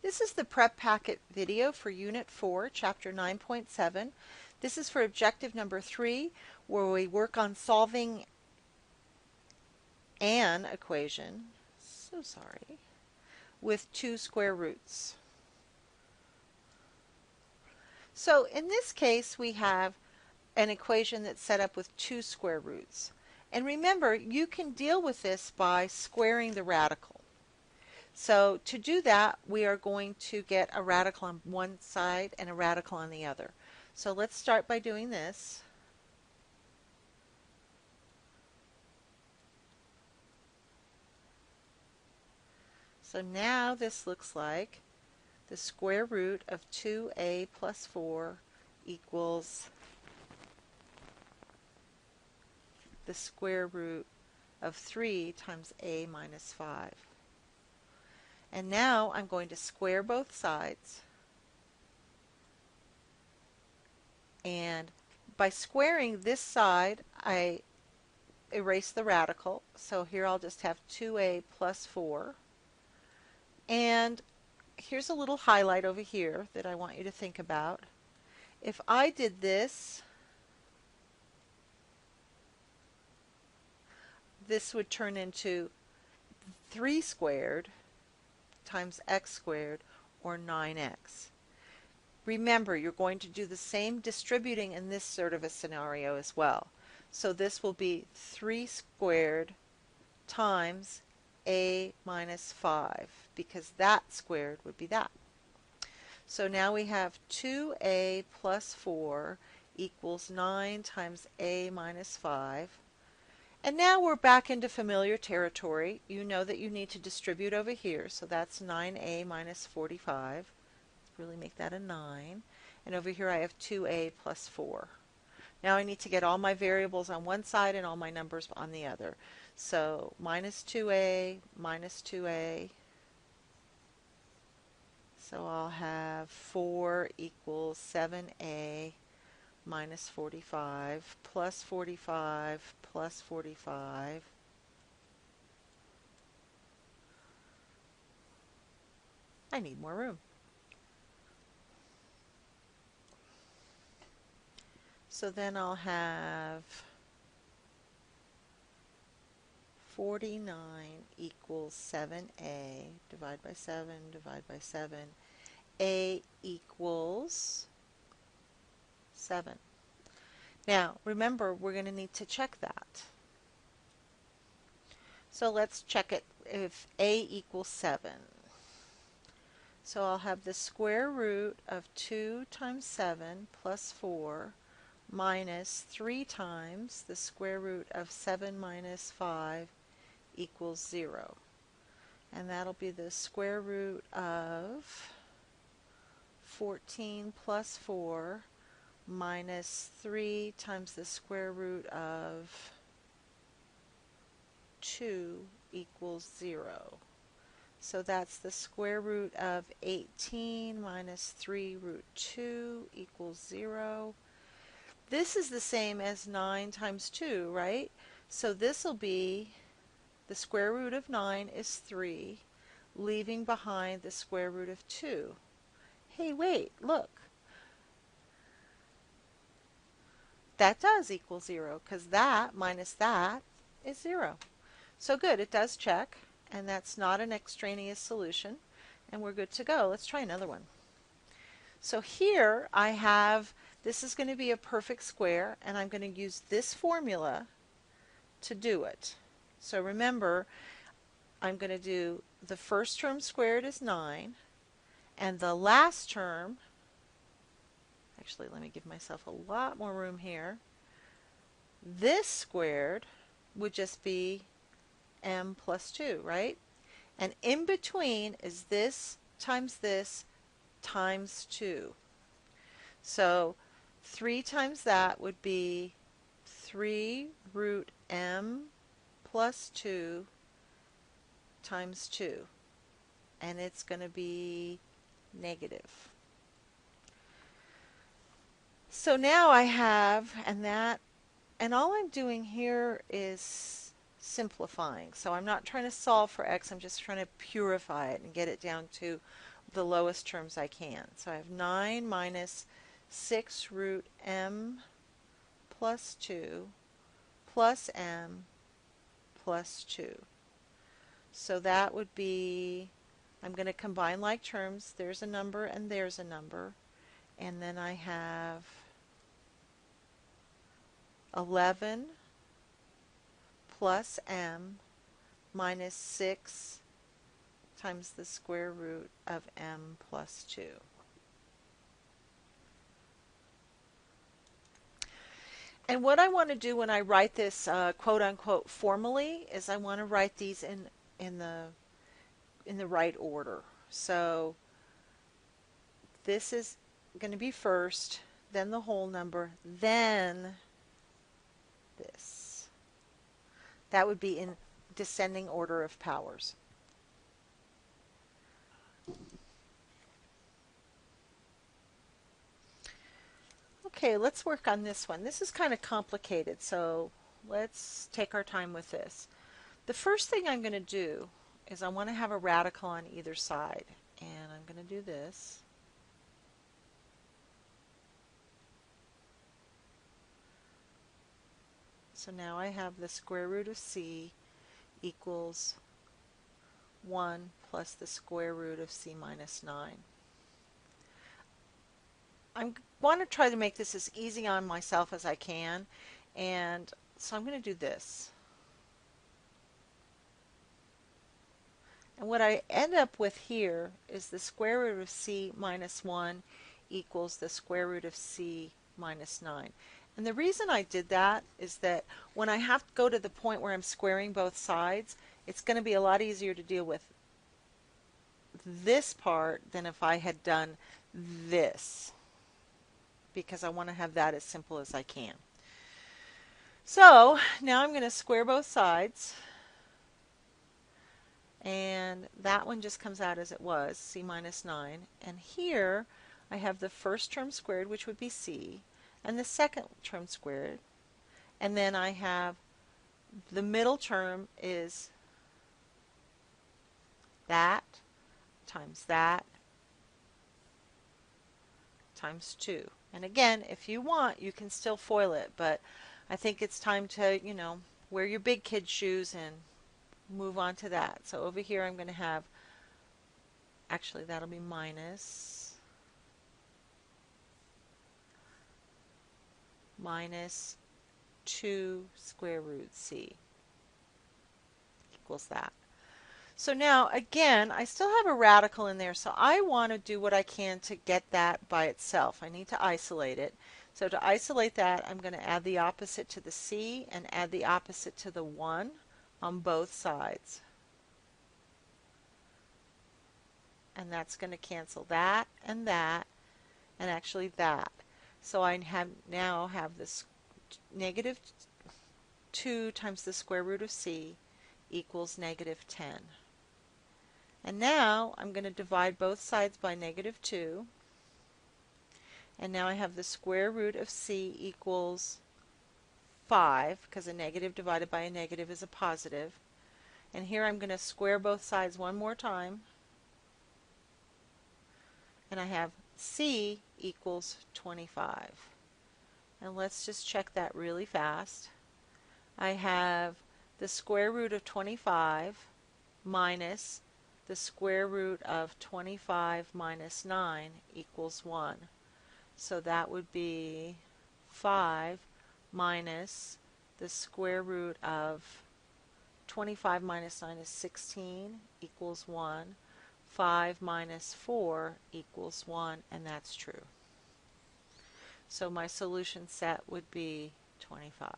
This is the prep packet video for Unit 4, Chapter 9.7. This is for objective number 3, where we work on solving an equation, with two square roots. So in this case, we have an equation that's set up with two square roots. And remember, you can deal with this by squaring the radical. So to do that, we are going to get a radical on one side and a radical on the other. So let's start by doing this. So now this looks like the square root of 2a plus 4 equals the square root of 3 times a minus 5. And now I'm going to square both sides. And by squaring this side, I erase the radical. So here I'll just have 2a plus 4. And here's a little highlight over here that I want you to think about. If I did this, this would turn into 3 squared times x squared, or 9x. Remember, you're going to do the same distributing in this sort of a scenario as well. So this will be 3 squared times a minus 5, because that squared would be that. So now we have 2a plus 4 equals 9 times a minus 5. And now we're back into familiar territory. You know that you need to distribute over here, so that's 9a minus 45. Let's really make that a 9. And over here I have 2a plus 4. Now I need to get all my variables on one side and all my numbers on the other. So minus 2a minus 2a. So I'll have 4 equals 7a minus 45 plus 45 plus 45. I need more room. So then I'll have 49 equals 7a, divide by 7, divide by 7. A equals 7. Now, remember, we're going to need to check that. So let's check it if a equals 7. So I'll have the square root of 2 times 7 plus 4 minus 3 times the square root of 7 minus 5 equals 0. And that'll be the square root of 14 plus 4 minus 3 times the square root of 2 equals 0. So that's the square root of 18 minus 3 root 2 equals 0. This is the same as 9 times 2, right? So this will be the square root of 9 is 3, leaving behind the square root of 2. Hey, wait, look. That does equal 0, because that minus that is 0. So good, it does check, and that's not an extraneous solution, and we're good to go. Let's try another one. So here I have, this is going to be a perfect square, and I'm going to use this formula to do it. So remember, I'm going to do the first term squared is 9, and the last term, actually let me give myself a lot more room here, this squared would just be m plus 2, right? And in between is this times 2. So 3 times that would be 3 root m plus 2 times 2. And it's going to be negative. So now I have, and all I'm doing here is simplifying. So I'm not trying to solve for x, I'm just trying to purify it and get it down to the lowest terms I can. So I have 9 minus 6 root m plus 2 plus m plus 2. So that would be, I'm going to combine like terms. There's a number and there's a number. And then I have 11 plus m minus 6 times the square root of m plus 2. And what I want to do when I write this quote-unquote formally is I want to write these in the right order. So this is going to be first, then the whole number, then this. That would be in descending order of powers. Okay, let's work on this one. This is kind of complicated, so let's take our time with this. The first thing I'm going to do is I want to have a radical on either side. And I'm going to do this. So now I have the square root of c equals 1 plus the square root of c minus 9. I want to try to make this as easy on myself as I can, and so I'm going to do this. And what I end up with here is the square root of c minus 1 equals the square root of c minus 9. And the reason I did that is that when I have to go to the point where I'm squaring both sides, it's going to be a lot easier to deal with this part than if I had done this, because I want to have that as simple as I can. So now I'm going to square both sides, and that one just comes out as it was, c minus 9. And here I have the first term squared, which would be c, and the second term squared. And then I have the middle term is that times that times 2. And again, if you want, you can still FOIL it, but I think it's time to, wear your big kid shoes and move on to that. So over here I'm going to have, actually that'll be minus 2 square root c equals that. So now again, I still have a radical in there, so I want to do what I can to get that by itself. I need to isolate it. So to isolate that, I'm going to add the opposite to the c and add the opposite to the 1 on both sides. And that's going to cancel that, and actually that. So I now have this negative 2 times the square root of c equals negative 10. And now I'm going to divide both sides by negative 2. And now I have the square root of c equals 5, because a negative divided by a negative is a positive. And here I'm going to square both sides one more time. And I have c equals 25. And let's just check that really fast. I have the square root of 25 minus the square root of 25 minus 9 equals 1. So that would be 5 minus the square root of 25 minus 9 is 16 equals 1. 5 minus 4 equals 1, and that's true. So my solution set would be 25.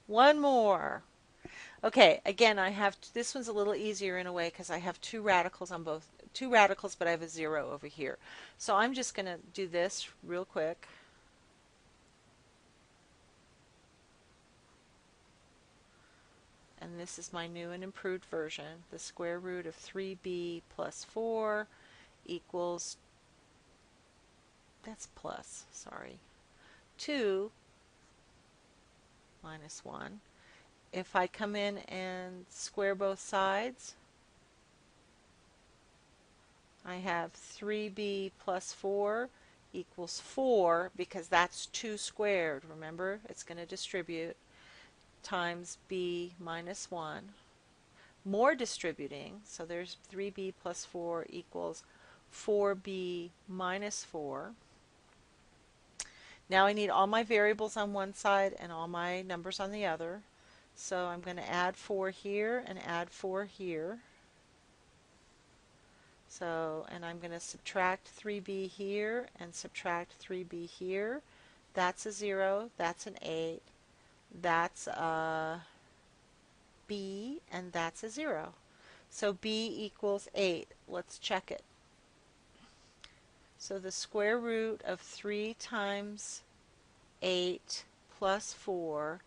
One more. Okay, again, I have this one's a little easier in a way because I have two radicals, but I have a 0 over here. So I'm just going to do this real quick. And this is my new and improved version. The square root of 3b plus 4 equals, that's plus, sorry, 2 minus 1. If I come in and square both sides, I have 3b plus 4 equals 4, because that's 2 squared. Remember, it's going to distribute, times b minus 1. More distributing, so there's 3b plus 4 equals 4b minus 4. Now I need all my variables on one side and all my numbers on the other. So I'm going to add 4 here and add 4 here. So, and I'm going to subtract 3b here and subtract 3b here. That's a 0, that's an 8, that's a b, and that's a 0. So b equals 8. Let's check it. So the square root of 3 times 8 plus 4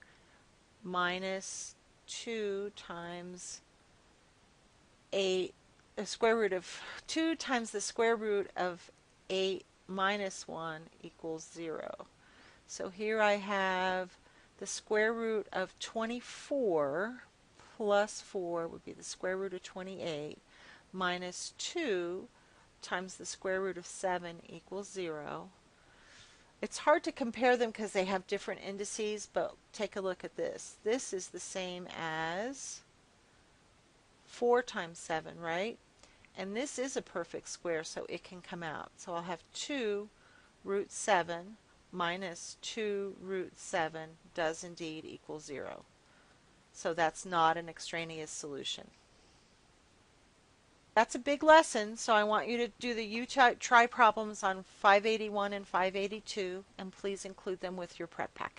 minus 2 times 8, the square root of 2 times the square root of 8 minus 1 equals 0. So here I have the square root of 24 plus 4 would be the square root of 28 minus 2 times the square root of 7 equals 0. It's hard to compare them because they have different indices, but take a look at this. This is the same as 4 times 7, right? And this is a perfect square, so it can come out. So I'll have 2 root 7 minus 2 root 7 does indeed equal 0. So that's not an extraneous solution. That's a big lesson, so I want you to do the try problems on 581 and 582, and please include them with your prep packet.